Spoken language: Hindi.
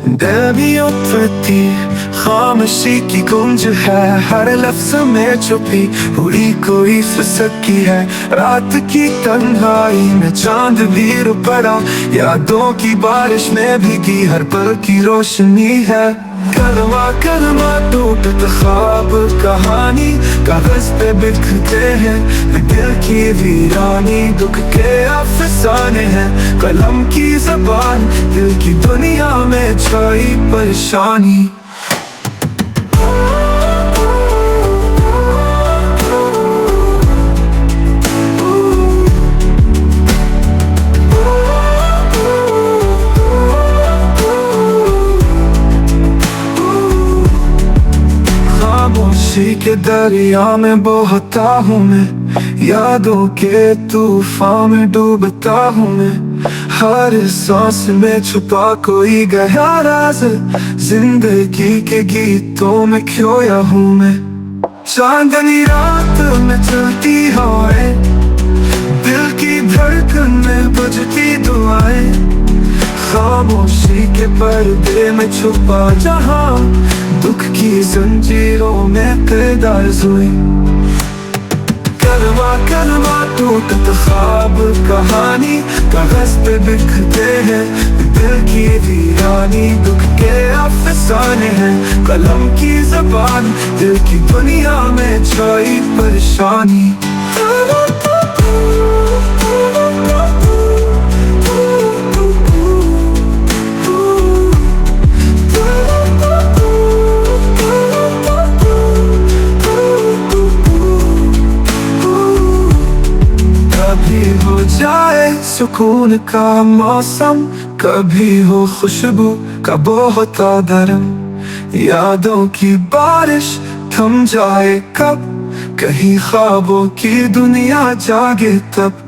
दबियों प्रति खामोशी की गूंज है, हर लफ्ज में छुपी हुई कोई फुसकी है। रात की तन्हाई में चांद भी पड़ा, यादों की बारिश में भीगी हर पल की रोशनी है। कलमा कलमा टूटत ख्वाब कहानी कागज पे बिखरते हैं, दिल की वीरानी दुख के अफसाने हैं। कलम की ज़बान दिल की दुनिया में छाई परेशानी। खामोशी के दरिया में बहता हूँ मैं, यादों के तूफान में डूबता हूँ मैं। हर सांस में छुपा कोई गहरा राज, जिंदगी के गीतों में खोया हूँ मैं। चांदनी रात में चलती हवाएं, दिल की धड़कन में बजती दुआएं। खामोशी के पर्दे में छुपा जहां, दुख की जंजीरों में पैदा हुई। कलमा कलमा टूटत ख्वाब कहानी कागज पे बिखरते हैं, दिल की वीरानी दुख के अफसाने हैं। कलम की ज़बान दिल की दुनिया में छाई परेशानी। कभी हो जाए सुकून का मौसम, कभी हो खुशबू का बहुत दरम। यादों की बारिश थम जाए कब, कहीं ख्वाबों की दुनिया जागे तब।